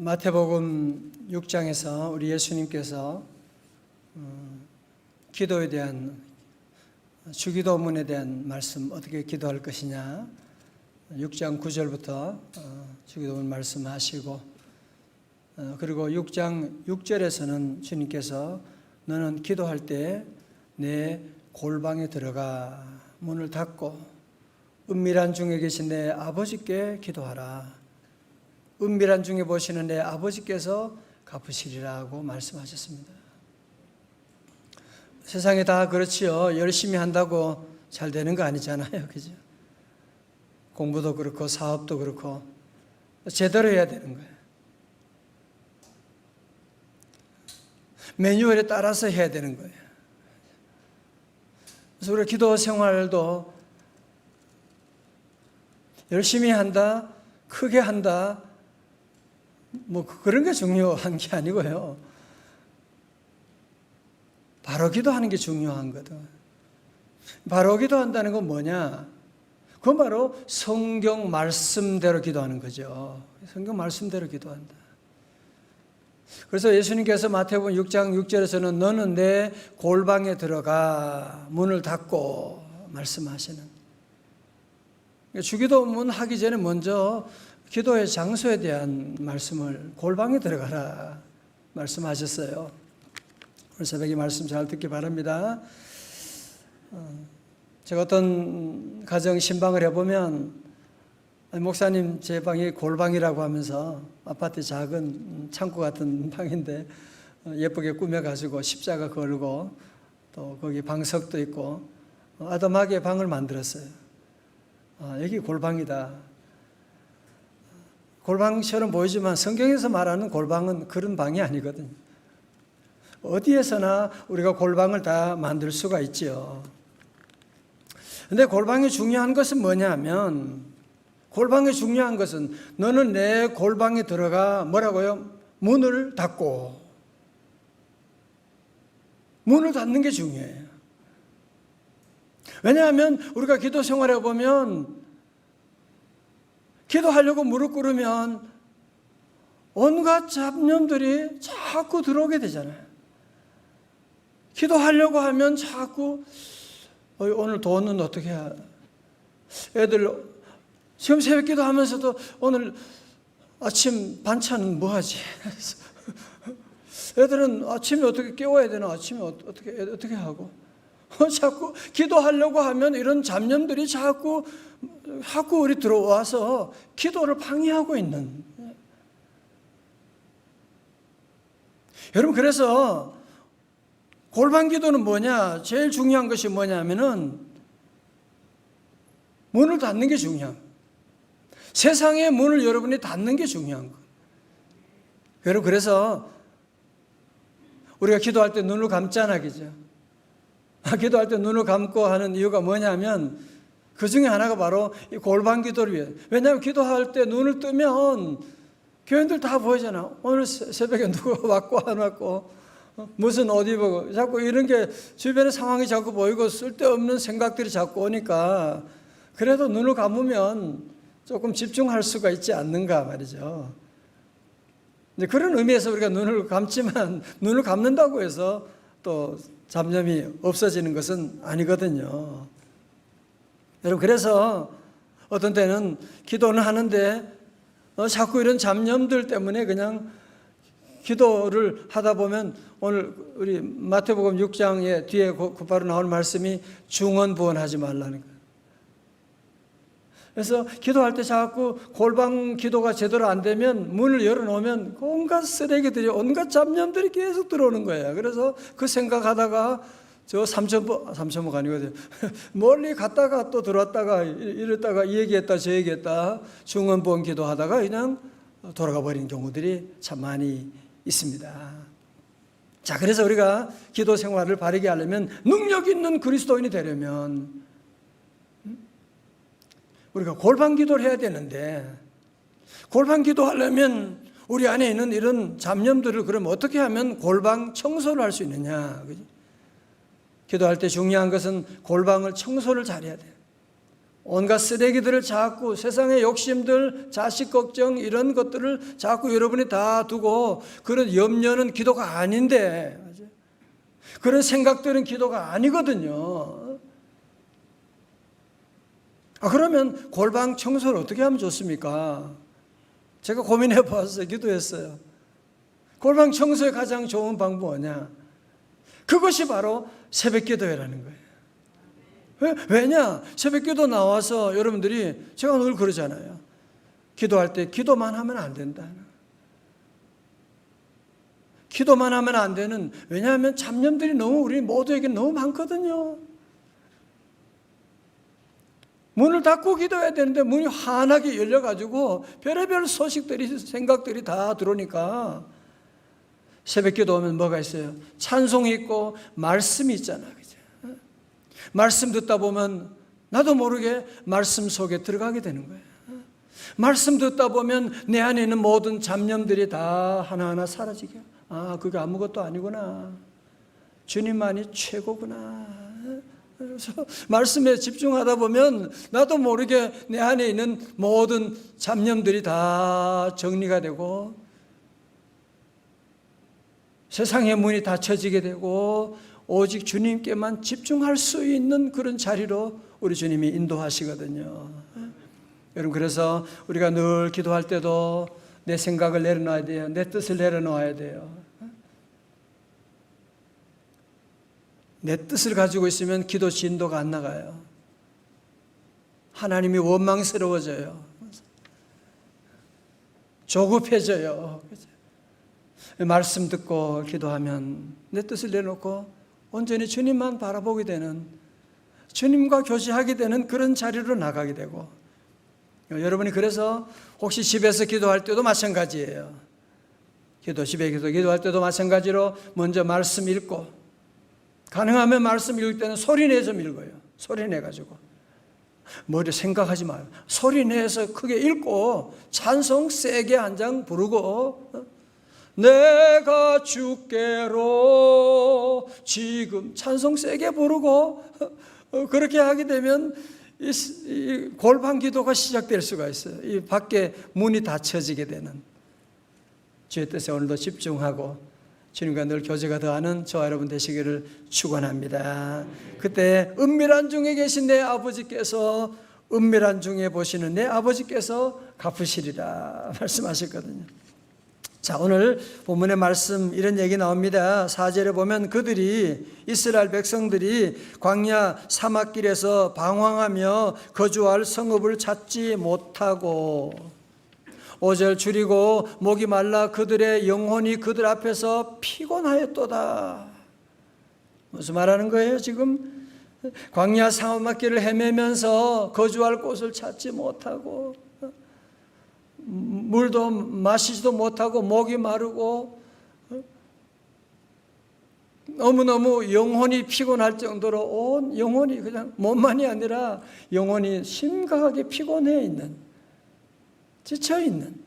마태복음 6장에서 우리 예수님께서 기도에 대한 주기도문에 대한 말씀, 어떻게 기도할 것이냐, 6장 9절부터 주기도문 말씀하시고, 그리고 6장 6절에서는 주님께서 너는 기도할 때 내 골방에 들어가 문을 닫고 은밀한 중에 계신 내 아버지께 기도하라. 은밀한 중에 보시는 내 아버지께서 갚으시리라고 말씀하셨습니다. 세상에 다 그렇지요. 열심히 한다고 잘 되는 거 아니잖아요. 그죠? 공부도 그렇고 사업도 그렇고 제대로 해야 되는 거예요. 매뉴얼에 따라서 해야 되는 거예요. 그래서 우리 기도 생활도 열심히 한다, 크게 한다, 뭐 그런 게 중요한 게 아니고요. 바로 기도하는 게 중요한 거든. 바로 기도한다는 건 뭐냐? 그건 바로 성경 말씀대로 기도하는 거죠. 성경 말씀대로 기도한다. 그래서 예수님께서 마태복음 6장 6절에서는 너는 내 골방에 들어가 문을 닫고 말씀하시는. 주기도문 하기 전에 먼저 기도의 장소에 대한 말씀을 골방에 들어가라 말씀하셨어요. 오늘 새벽에 말씀 잘 듣기 바랍니다. 제가 어떤 가정 신방을 해보면 목사님 제 방이 골방이라고 하면서 아파트 작은 창고 같은 방인데 예쁘게 꾸며가지고 십자가 걸고 또 거기 방석도 있고 아담하게 방을 만들었어요. 여기 골방이다. 골방처럼 보이지만 성경에서 말하는 골방은 그런 방이 아니거든요. 어디에서나 우리가 골방을 다 만들 수가 있죠. 근데 골방이 중요한 것은 뭐냐면, 골방이 중요한 것은 너는 내 골방에 들어가 뭐라고요? 문을 닫고. 문을 닫는 게 중요해요. 왜냐하면 우리가 기도 생활해 보면 기도하려고 무릎 꿇으면 온갖 잡념들이 자꾸 들어오게 되잖아요. 기도하려고 하면 자꾸 오늘 돈은 어떻게 해야, 애들 지금 새벽 기도하면서도 오늘 아침 반찬은 뭐 하지? 애들은 아침에 어떻게 깨워야 되나? 아침에 어떻게 하고? 자꾸 기도하려고 하면 이런 잡념들이 자꾸 우리 들어와서 기도를 방해하고 있는. 여러분, 그래서 골방 기도는 뭐냐? 제일 중요한 것이 뭐냐면은 문을 닫는 게 중요한 거예요. 세상의 문을 여러분이 닫는 게 중요한 거예요. 여러분, 그래서 우리가 기도할 때 눈을 감잖아, 그죠? 기도할 때 눈을 감고 하는 이유가 뭐냐면 그 중에 하나가 바로 이 골방 기도를 위해. 왜냐하면 기도할 때 눈을 뜨면 교인들 다 보이잖아. 오늘 새벽에 누가 왔고 안 왔고 무슨 옷 입고 자꾸 이런 게 주변의 상황이 자꾸 보이고 쓸데없는 생각들이 자꾸 오니까 그래도 눈을 감으면 조금 집중할 수가 있지 않는가 말이죠. 이제 그런 의미에서 우리가 눈을 감지만 눈을 감는다고 해서 또 잡념이 없어지는 것은 아니거든요. 여러분, 그래서 어떤 때는 기도는 하는데 자꾸 이런 잡념들 때문에 그냥 기도를 하다 보면 오늘 우리 마태복음 6장에 뒤에 곧바로 나올 말씀이 중언부언하지 말라는 거예요. 그래서 기도할 때 자꾸 골방 기도가 제대로 안 되면 문을 열어놓으면 온갖 쓰레기들이, 온갖 잡념들이 계속 들어오는 거예요. 그래서 그 생각하다가 저 삼천포가 아니거든요. 멀리 갔다가 또 들어왔다가 이랬다가 이 얘기했다 저 얘기했다 중언부언 기도하다가 그냥 돌아가 버린 경우들이 참 많이 있습니다. 자, 그래서 우리가 기도 생활을 바르게 하려면, 능력 있는 그리스도인이 되려면 우리가 골방 기도를 해야 되는데, 골방 기도하려면 우리 안에 있는 이런 잡념들을 그럼 어떻게 하면 골방 청소를 할 수 있느냐? 그죠? 기도할 때 중요한 것은 골방을 청소를 잘해야 돼요. 온갖 쓰레기들을 자꾸 세상의 욕심들, 자식 걱정 이런 것들을 자꾸 여러분이 다 두고 그런 염려는 기도가 아닌데 그런 생각들은 기도가 아니거든요. 그러면 골방 청소를 어떻게 하면 좋습니까? 제가 고민해 봤어요. 기도했어요. 골방 청소의 가장 좋은 방법은 뭐냐? 그것이 바로 새벽 기도회라는 거예요. 왜냐? 새벽 기도 나와서 여러분들이 제가 늘 그러잖아요. 기도할 때 기도만 하면 안 된다. 기도만 하면 안 되는, 왜냐하면 잡념들이 너무 우리 모두에게 너무 많거든요. 문을 닫고 기도해야 되는데 문이 환하게 열려가지고 별의별 소식들이, 생각들이 다 들어오니까 새벽 기도 오면 뭐가 있어요? 찬송이 있고 말씀이 있잖아. 그죠? 말씀 듣다 보면 나도 모르게 말씀 속에 들어가게 되는 거예요. 말씀 듣다 보면 내 안에 있는 모든 잡념들이 다 하나하나 사라지게. 그게 아무것도 아니구나. 주님만이 최고구나. 그래서 말씀에 집중하다 보면 나도 모르게 내 안에 있는 모든 잡념들이 다 정리가 되고 세상의 문이 닫혀지게 되고 오직 주님께만 집중할 수 있는 그런 자리로 우리 주님이 인도하시거든요. 여러분, 그래서 우리가 늘 기도할 때도 내 생각을 내려놔야 돼요. 내 뜻을 내려놓아야 돼요. 내 뜻을 가지고 있으면 기도 진도가 안 나가요. 하나님이 원망스러워져요. 조급해져요. 말씀 듣고 기도하면 내 뜻을 내놓고 온전히 주님만 바라보게 되는, 주님과 교제하게 되는 그런 자리로 나가게 되고, 여러분이 그래서 혹시 집에서 기도할 때도 마찬가지예요. 집에 기도할 때도 마찬가지로 먼저 말씀 읽고, 가능하면 말씀 읽을 때는 소리 내서 읽어요. 소리 내가지고 머리 생각하지 마요. 소리 내서 크게 읽고 찬송 세게 한 장 부르고, 내가 주께로 지금 찬송 세게 부르고, 그렇게 하게 되면 이 골방 기도가 시작될 수가 있어요. 이 밖에 문이 닫혀지게 되는, 주의 뜻에 오늘도 집중하고 주님과 늘 교제가 더하는 저와 여러분 되시기를 축원합니다. 그때 은밀한 중에 계신 내 아버지께서, 은밀한 중에 보시는 내 아버지께서 갚으시리라 말씀하셨거든요. 자, 오늘 본문의 말씀 이런 얘기 나옵니다. 4절에 보면 그들이, 이스라엘 백성들이 광야 사막길에서 방황하며 거주할 성읍을 찾지 못하고, 5절 줄이고 목이 말라 그들의 영혼이 그들 앞에서 피곤하였도다. 무슨 말하는 거예요? 지금 광야 사막길을 헤매면서 거주할 곳을 찾지 못하고, 물도 마시지도 못하고 목이 마르고 너무너무 영혼이 피곤할 정도로 온 영혼이, 그냥 몸만이 아니라 영혼이 심각하게 피곤해 있는, 지쳐있는,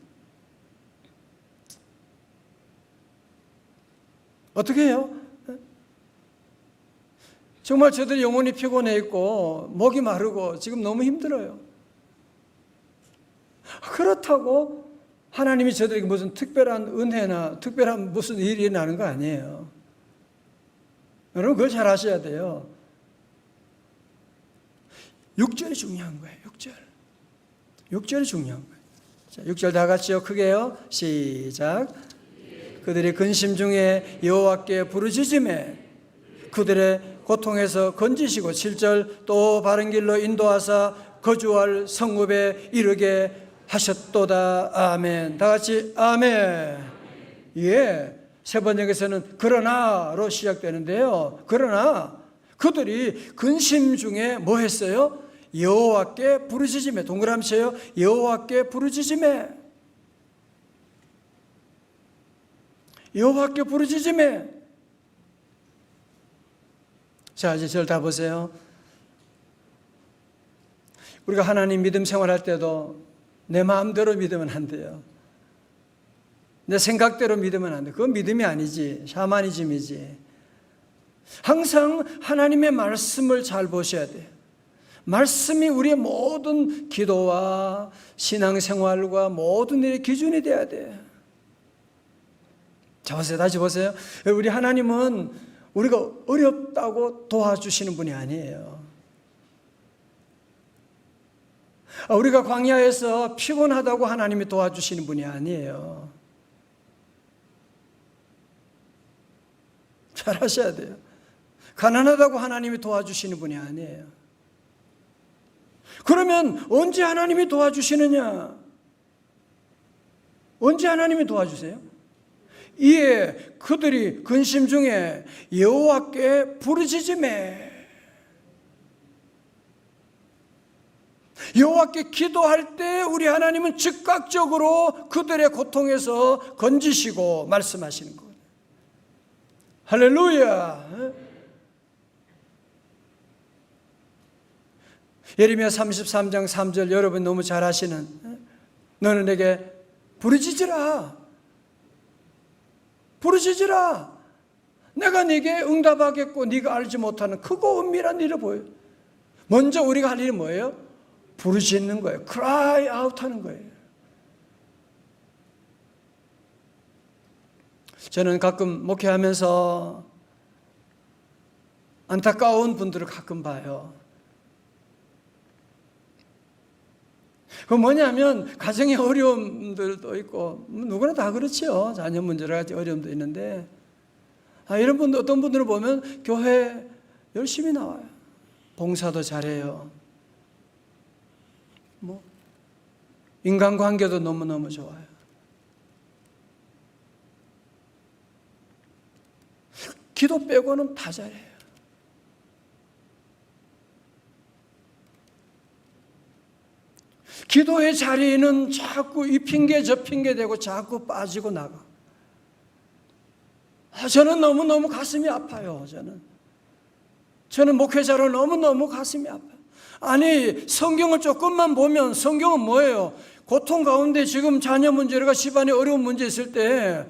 어떻게 해요? 정말 저들이 영혼이 피곤해 있고 목이 마르고 지금 너무 힘들어요. 그렇다고 하나님이 저들에게 무슨 특별한 은혜나 특별한 무슨 일이 나는 거 아니에요. 여러분, 그걸 잘 아셔야 돼요. 6절이 중요한 거예요. 6절이 중요한 거예요. 자, 6절 다 같이요. 크게요. 시작. 그들이 근심 중에 여호와께 부르짖음에 그들의 고통에서 건지시고, 7절 또 바른 길로 인도하사 거주할 성읍에 이르게 하셨도다. 아멘. 다 같이 아멘. 예. 세 번역에서는 그러나로 시작되는데요. 그러나 그들이 근심 중에 뭐 했어요? 여호와께 부르짖음에, 동그라미 쳐요. 여호와께 부르짖음에, 여호와께 부르짖음에. 자, 이제 저를 다 보세요. 우리가 하나님 믿음 생활할 때도 내 마음대로 믿으면 안 돼요. 내 생각대로 믿으면 안 돼. 그건 믿음이 아니지, 샤머니즘이지. 항상 하나님의 말씀을 잘 보셔야 돼요. 말씀이 우리의 모든 기도와 신앙생활과 모든 일의 기준이 돼야 돼. 자, 보세요. 다시 보세요. 우리 하나님은 우리가 어렵다고 도와주시는 분이 아니에요. 우리가 광야에서 피곤하다고 하나님이 도와주시는 분이 아니에요. 잘 하셔야 돼요. 가난하다고 하나님이 도와주시는 분이 아니에요. 그러면 언제 하나님이 도와주시느냐? 언제 하나님이 도와주세요? 이에 그들이 근심 중에 여호와께 부르짖으매. 여호와께 기도할 때 우리 하나님은 즉각적으로 그들의 고통에서 건지시고 말씀하시는 거예요. 할렐루야. 예레미야 33장 3절 여러분 너무 잘 아시는, 너는 내게 부르짖으라. 부르짖으라. 내가 네게 응답하겠고 네가 알지 못하는 크고 은밀한 일을 보여. 먼저 우리가 할 일이 뭐예요? 부르짖는 거예요. cry out 하는 거예요. 저는 가끔 목회하면서 안타까운 분들을 가끔 봐요. 그 뭐냐면 가정의 어려움들도 있고 누구나 다 그렇지요. 자녀 문제 여러 가지 어려움도 있는데 이런 분들, 어떤 분들을 보면 교회 열심히 나와요. 봉사도 잘해요. 인간관계도 너무너무 좋아요. 기도 빼고는 다 잘해요. 기도의 자리는 자꾸 이 핑계 저 핑계 대고 자꾸 빠지고 나가. 저는 너무너무 가슴이 아파요. 저는 목회자로 너무너무 가슴이 아파요. 아니, 성경을 조금만 보면 성경은 뭐예요? 고통 가운데 지금 자녀 문제가 집안에 어려운 문제 있을 때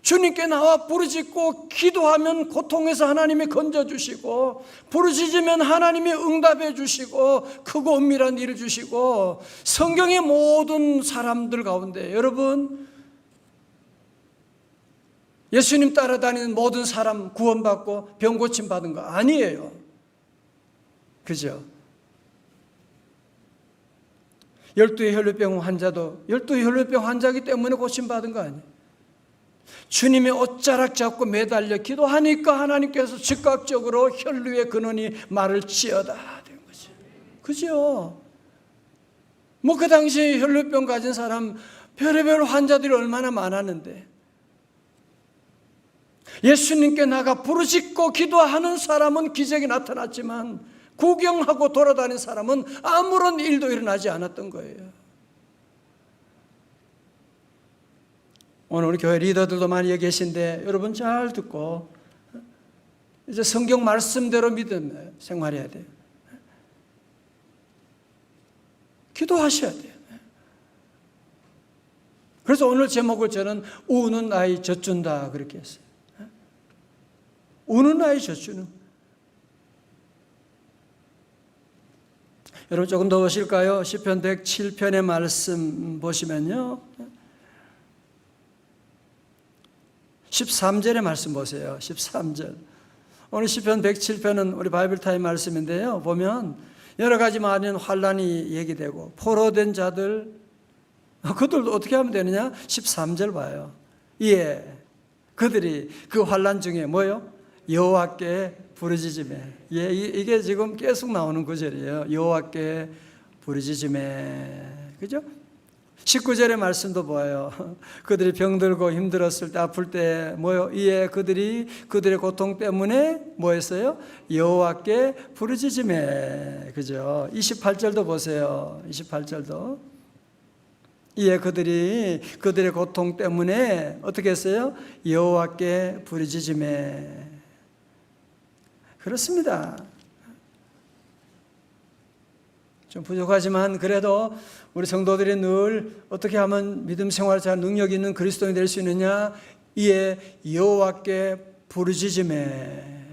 주님께 나와 부르짖고 기도하면 고통에서 하나님이 건져주시고, 부르짖으면 하나님이 응답해 주시고, 크고 은밀한 일을 주시고, 성경의 모든 사람들 가운데 여러분, 예수님 따라다니는 모든 사람 구원받고 병 고침 받은 거 아니에요. 그죠? 12의 혈루병 환자도 12의 혈루병 환자이기 때문에 고침 받은 거 아니에요. 주님의 옷자락 잡고 매달려 기도하니까 하나님께서 즉각적으로 혈루의 근원이 말을 지어다 된 거죠. 그죠? 그 당시 혈루병 가진 사람 별의별 환자들이 얼마나 많았는데, 예수님께 나가 부르짖고 기도하는 사람은 기적이 나타났지만 구경하고 돌아다니는 사람은 아무런 일도 일어나지 않았던 거예요. 오늘 우리 교회 리더들도 많이 여기 계신데 여러분 잘 듣고 이제 성경 말씀대로 믿음 생활해야 돼요. 기도하셔야 돼요. 그래서 오늘 제목을 저는 우는 아이 젖준다 그렇게 했어요. 우는 아이 젖주는. 여러분 조금 더 보실까요? 시편 107편의 말씀 보시면요, 13절의 말씀 보세요. 13절. 오늘 시편 107편은 우리 바이블타임 말씀인데요, 보면 여러 가지 많은 환난이 얘기되고 포로된 자들, 그들도 어떻게 하면 되느냐? 13절 봐요. 예, 그들이 그 환난 중에 뭐요? 여호와께 부르짖으매. 예, 이게 지금 계속 나오는 구절이에요. 여호와께 부르짖으매. 그죠? 19절의 말씀도 보아요. 그들이 병들고 힘들었을 때, 아플 때 뭐요? 이에 그들이 그들의 고통 때문에 뭐 했어요? 여호와께 부르짖으매. 그죠? 28절도 보세요. 28절도. 이에 그들이 그들의 고통 때문에 어떻게 했어요? 여호와께 부르짖으매. 그렇습니다. 좀 부족하지만 그래도 우리 성도들이 늘 어떻게 하면 믿음 생활 잘 능력 있는 그리스도인이 될 수 있느냐? 이에 여호와께 부르짖으매.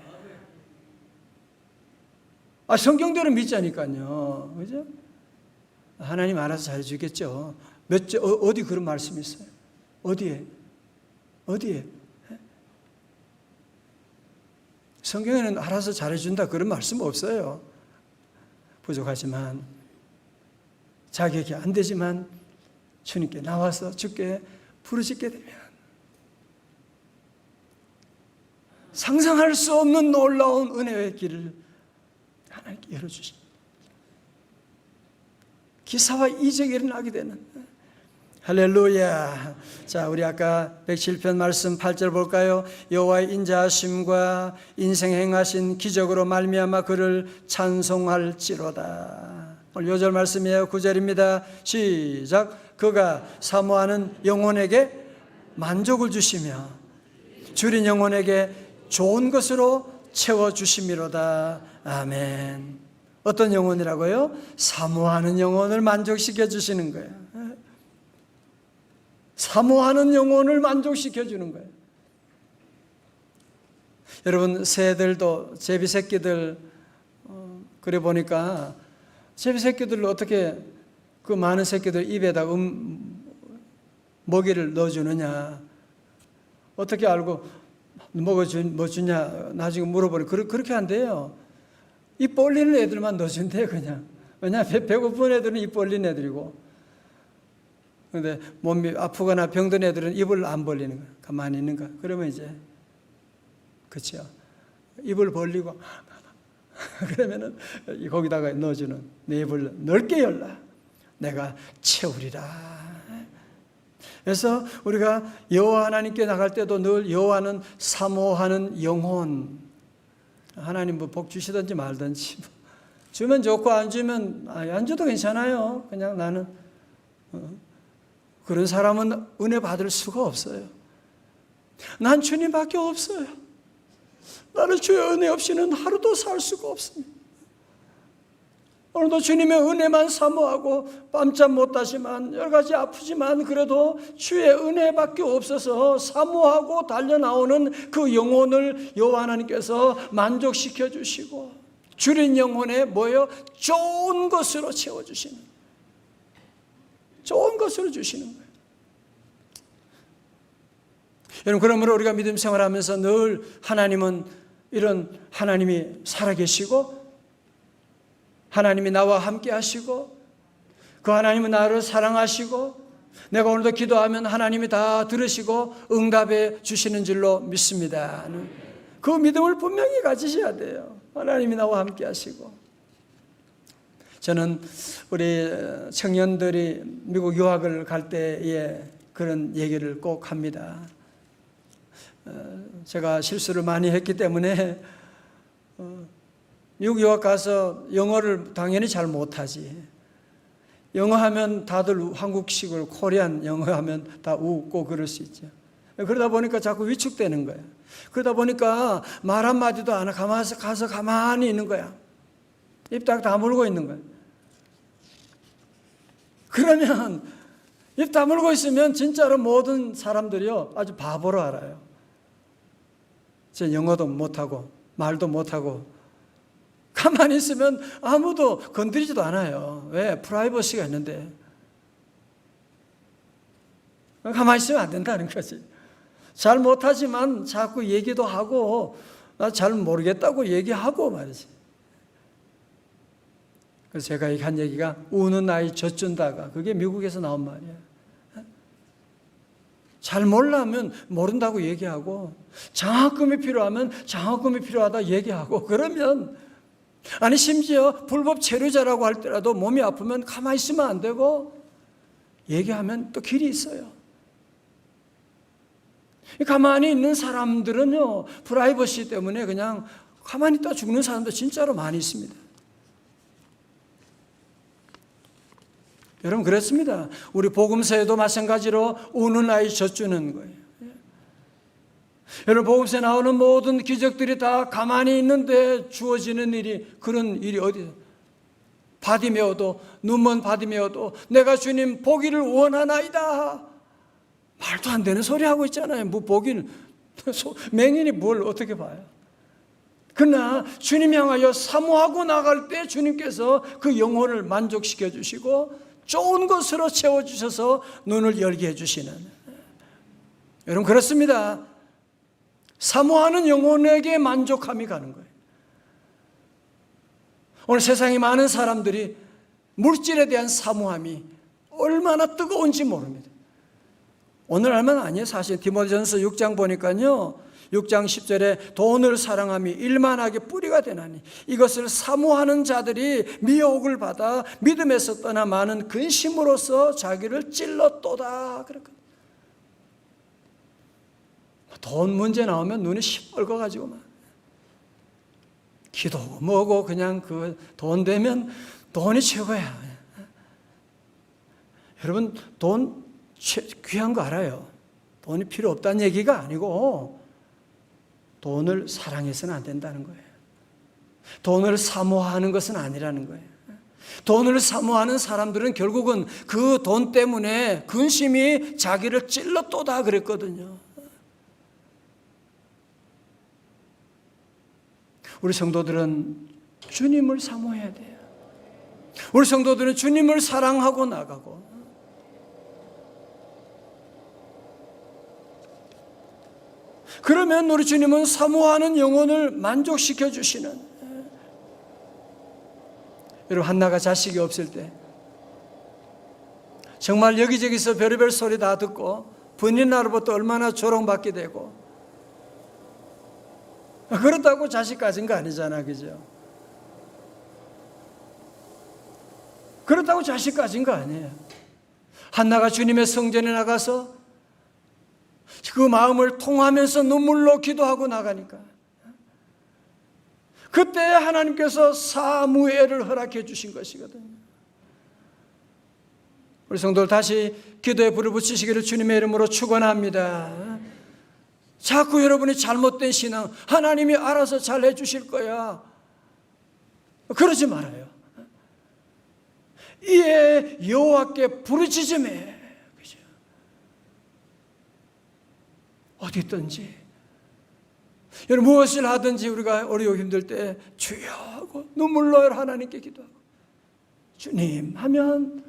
성경대로 믿자니까요. 그죠? 하나님 알아서 잘해주겠죠. 어디 그런 말씀이 있어요? 어디에? 성경에는 알아서 잘해준다 그런 말씀 없어요. 부족하지만, 자격이 안 되지만 주님께 나와서 주께 부르짖게 되면 상상할 수 없는 놀라운 은혜의 길을 하나님께 열어주십니다. 기사와 이적이 일어나게 되는, 할렐루야. 자, 우리 아까 107편 말씀 8절 볼까요? 여호와의 인자하심과 인생 행하신 기적으로 말미암아 그를 찬송할지로다. 오늘 요절 말씀이에요. 9절입니다. 시작. 그가 사모하는 영혼에게 만족을 주시며 줄인 영혼에게 좋은 것으로 채워주심이로다. 아멘. 어떤 영혼이라고요? 사모하는 영혼을 만족시켜 주시는 거예요. 사모하는 영혼을 만족시켜 주는 거예요. 여러분, 새들도 제비 새끼들 그래 보니까 제비 새끼들을 어떻게 그 많은 새끼들 입에다 먹이를 넣어주느냐, 어떻게 알고 뭐 주냐 나중에 물어보니 그렇게 안 돼요. 입 벌리는 애들만 넣어준대요. 그냥. 왜냐하면 배고픈 애들은 입 벌리는 애들이고, 그런데 몸이 아프거나 병든 애들은 입을 안 벌리는 거야. 가만히 있는 거야. 그러면 이제, 그렇죠, 입을 벌리고 그러면은 거기다가 넣어주는, 내 입을 넓게 열라, 내가 채우리라. 그래서 우리가 여호와 하나님께 나갈 때도 늘 여호와는 사모하는 영혼, 하나님 뭐 복 주시든지 말든지, 주면 좋고 안 주면 안 줘도 괜찮아요. 그냥 나는 그런 사람은 은혜 받을 수가 없어요. 난 주님밖에 없어요. 나는 주의 은혜 없이는 하루도 살 수가 없습니다. 오늘도 주님의 은혜만 사모하고 밤잠 못 자지만 여러 가지 아프지만 그래도 주의 은혜밖에 없어서 사모하고 달려나오는 그 영혼을 여호와 하나님께서 만족시켜 주시고 줄인 영혼에 뭐예요? 좋은 것으로 채워주시는, 좋은 것으로 주시는 거예요. 여러분, 그러므로 우리가 믿음 생활하면서 늘 하나님은 이런 하나님이 살아계시고 하나님이 나와 함께 하시고 그 하나님은 나를 사랑하시고 내가 오늘도 기도하면 하나님이 다 들으시고 응답해 주시는 줄로 믿습니다. 그 믿음을 분명히 가지셔야 돼요. 하나님이 나와 함께 하시고. 저는 우리 청년들이 미국 유학을 갈 때에 그런 얘기를 꼭 합니다. 제가 실수를 많이 했기 때문에 미국 유학 가서 영어를 당연히 잘 못하지. 영어 하면 다들 한국식으로 코리안 영어 하면 다 웃고 그럴 수 있죠. 그러다 보니까 자꾸 위축되는 거야. 그러다 보니까 말 한마디도 안 하고 가서 가만히 있는 거야. 입 딱 다물고 있는 거야. 그러면 입 다물고 있으면 진짜로 모든 사람들이요 아주 바보로 알아요. 제 영어도 못하고 말도 못하고 가만히 있으면 아무도 건드리지도 않아요. 왜? 프라이버시가 있는데. 가만히 있으면 안 된다는 거지. 잘 못하지만 자꾸 얘기도 하고 나 잘 모르겠다고 얘기하고 말이지. 그래서 제가 한 얘기가 우는 아이 젖준다가 그게 미국에서 나온 말이야. 잘 몰라면 모른다고 얘기하고 장학금이 필요하면 장학금이 필요하다 얘기하고 그러면 아니 심지어 불법 체류자라고 할 때라도 몸이 아프면 가만히 있으면 안 되고 얘기하면 또 길이 있어요. 가만히 있는 사람들은요 프라이버시 때문에 그냥 가만히 있다 죽는 사람도 진짜로 많이 있습니다. 여러분 그렇습니다. 우리 복음서에도 마찬가지로 우는 아이 젖주는 거예요. 여러분 복음서에 나오는 모든 기적들이 다 가만히 있는데 주어지는 일이, 그런 일이 어디서? 바디메오도, 눈먼 바디메오도 내가 주님 보기를 원하나이다. 말도 안 되는 소리 하고 있잖아요. 뭐 보기를, 맹인이 뭘 어떻게 봐요? 그러나 주님 향하여 사모하고 나갈 때 주님께서 그 영혼을 만족시켜 주시고 좋은 것으로 채워주셔서 눈을 열게 해주시는, 여러분 그렇습니다. 사모하는 영혼에게 만족함이 가는 거예요. 오늘 세상에 많은 사람들이 물질에 대한 사모함이 얼마나 뜨거운지 모릅니다. 오늘날만 아니에요. 사실 디모데전서 6장 보니까요, 6장 10절에 돈을 사랑함이 일만하게 뿌리가 되나니 이것을 사모하는 자들이 미혹을 받아 믿음에서 떠나 많은 근심으로써 자기를 찔렀도다 그랬거든요. 돈 문제 나오면 눈이 시뻘거가지고 막 기도고 뭐고 그냥 그 돈 되면 돈이 최고야. 여러분 돈 귀한 거 알아요. 돈이 필요 없다는 얘기가 아니고 돈을 사랑해서는 안 된다는 거예요. 돈을 사모하는 것은 아니라는 거예요. 돈을 사모하는 사람들은 결국은 그 돈 때문에 근심이 자기를 찔렀도다 그랬거든요. 우리 성도들은 주님을 사모해야 돼요. 우리 성도들은 주님을 사랑하고 나가고, 그러면 우리 주님은 사모하는 영혼을 만족시켜 주시는, 여러분 한나가 자식이 없을 때 정말 여기저기서 별의별 소리 다 듣고 분인나로부터 얼마나 조롱받게 되고, 그렇다고 자식 가진 거 아니잖아, 그죠? 그렇다고 자식 가진 거 아니에요. 한나가 주님의 성전에 나가서 그 마음을 통하면서 눈물로 기도하고 나가니까 그때 하나님께서 사무엘을 허락해 주신 것이거든요. 우리 성도들 다시 기도에 불을 붙이시기를 주님의 이름으로 축원합니다. 자꾸 여러분이 잘못된 신앙, 하나님이 알아서 잘 해주실 거야, 그러지 말아요. 이에 여호와께 부르짖음에, 그죠? 어디 있든지 여러분 무엇을 하든지 우리가 어려워 힘들 때 주여 하고 눈물로 하나님께 기도하고 주님 하면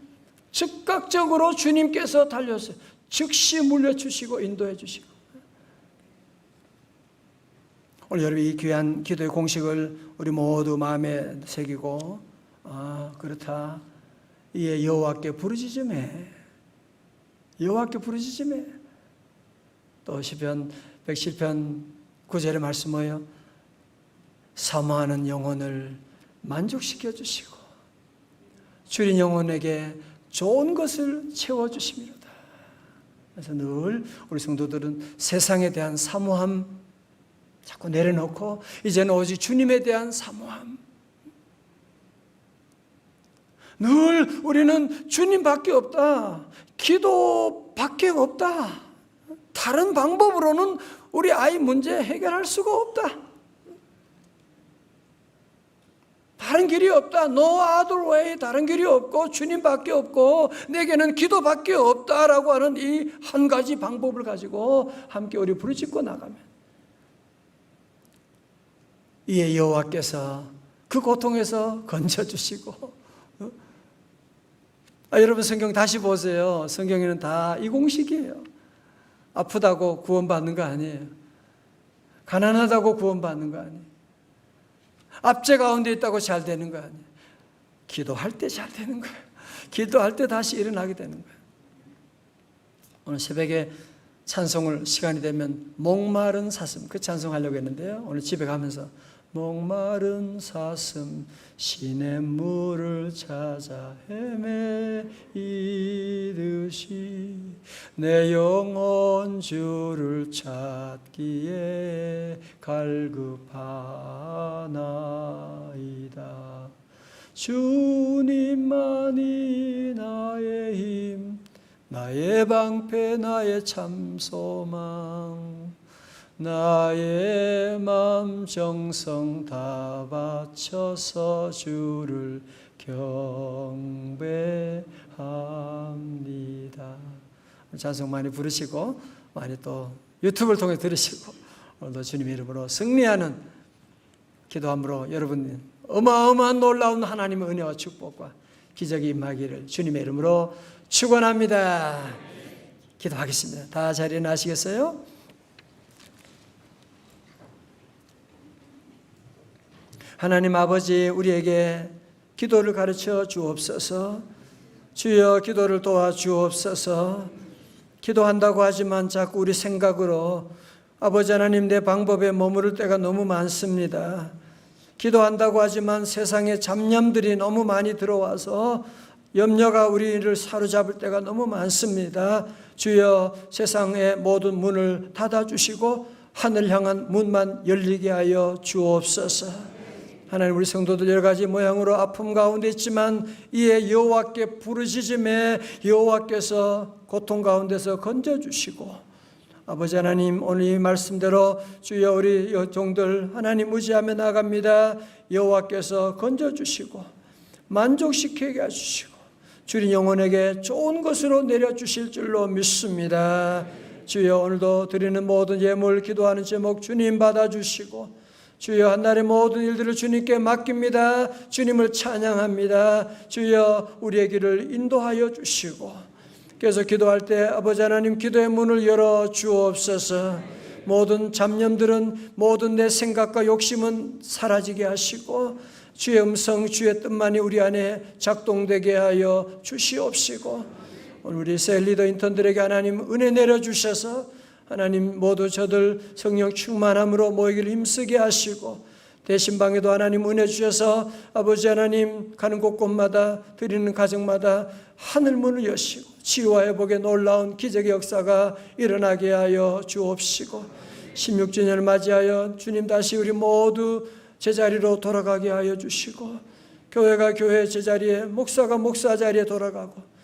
즉각적으로 주님께서 달려서 즉시 물려주시고 인도해 주시고, 오늘 여러분 이 귀한 기도의 공식을 우리 모두 마음에 새기고, 그렇다, 이에 여호와께 부르짖음에, 여호와께 부르짖음에. 또 시편 107편 9절의 말씀 뭐예요? 사모하는 영혼을 만족시켜 주시고 주린 영혼에게 좋은 것을 채워주심이로다. 그래서 늘 우리 성도들은 세상에 대한 사모함 자꾸 내려놓고 이제는 오직 주님에 대한 사모함, 늘 우리는 주님밖에 없다, 기도밖에 없다, 다른 방법으로는 우리 아이 문제 해결할 수가 없다, 다른 길이 없다, no other way, 다른 길이 없고 주님밖에 없고 내게는 기도밖에 없다라고 하는 이 한 가지 방법을 가지고 함께 우리 부르짖고 나가면 이에 여호와께서 그 고통에서 건져주시고, 여러분 성경 다시 보세요. 성경에는 다 이 공식이에요. 아프다고 구원받는 거 아니에요. 가난하다고 구원받는 거 아니에요. 압제 가운데 있다고 잘 되는 거 아니에요. 기도할 때 잘 되는 거예요. 기도할 때 다시 일어나게 되는 거예요. 오늘 새벽에 찬송을 시간이 되면 목마른 사슴, 그 찬송하려고 했는데요, 오늘 집에 가면서 목마른 사슴 시냇물을 찾아 헤매이듯이 내 영혼 주를 찾기에 갈급하나이다. 주님만이 나의 힘, 나의 방패, 나의 참 소망, 나의 맘 정성 다 바쳐서 주를 경배합니다. 찬송 많이 부르시고 많이 또 유튜브를 통해 들으시고 오늘도 주님의 이름으로 승리하는 기도함으로 여러분 어마어마한 놀라운 하나님의 은혜와 축복과 기적이 임하기를 주님의 이름으로 축원합니다. 기도하겠습니다. 다 자리에 나시겠어요? 하나님 아버지, 우리에게 기도를 가르쳐 주옵소서. 주여, 기도를 도와 주옵소서. 기도한다고 하지만 자꾸 우리 생각으로 아버지 하나님, 내 방법에 머무를 때가 너무 많습니다. 기도한다고 하지만 세상의 잡념들이 너무 많이 들어와서 염려가 우리를 사로잡을 때가 너무 많습니다. 주여, 세상의 모든 문을 닫아주시고 하늘 향한 문만 열리게 하여 주옵소서. 하나님, 우리 성도들 여러 가지 모양으로 아픔 가운데 있지만 이에 여호와께 부르짖음에 여호와께서 고통 가운데서 건져주시고, 아버지 하나님, 오늘 이 말씀대로 주여 우리 종들 하나님 의지하며 나갑니다. 여호와께서 건져주시고 만족시키게 해주시고 주님 영혼에게 좋은 것으로 내려주실 줄로 믿습니다. 주여, 오늘도 드리는 모든 예물, 기도하는 제목 주님 받아주시고, 주여 한날의 모든 일들을 주님께 맡깁니다. 주님을 찬양합니다. 주여, 우리의 길을 인도하여 주시고, 계속 기도할 때 아버지 하나님, 기도의 문을 열어 주옵소서. 모든 잡념들은, 모든 내 생각과 욕심은 사라지게 하시고 주의 음성, 주의 뜻만이 우리 안에 작동되게 하여 주시옵시고, 오늘 우리 새 리더 인턴들에게 하나님 은혜 내려주셔서 하나님 모두 저들 성령 충만함으로 모이기를 힘쓰게 하시고, 대신방에도 하나님 은혜 주셔서 아버지 하나님 가는 곳곳마다 드리는 가정마다 하늘문을 여시고 치유와 회복의 놀라운 기적의 역사가 일어나게 하여 주옵시고, 16주년을 맞이하여 주님 다시 우리 모두 제자리로 돌아가게 하여 주시고, 교회가 교회 제자리에, 목사가 목사 자리에 돌아가고,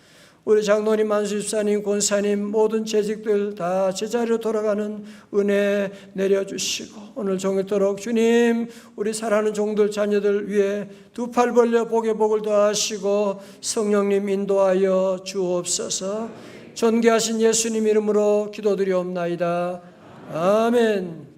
우리 장로님, 안수집사님, 권사님 모든 재직들 다 제자리로 돌아가는 은혜 내려주시고, 오늘 종일토록 주님 우리 사랑하는 종들 자녀들 위해 두 팔 벌려 복의 복을 더하시고 성령님 인도하여 주옵소서. 존귀하신 예수님 이름으로 기도드리옵나이다. 아멘.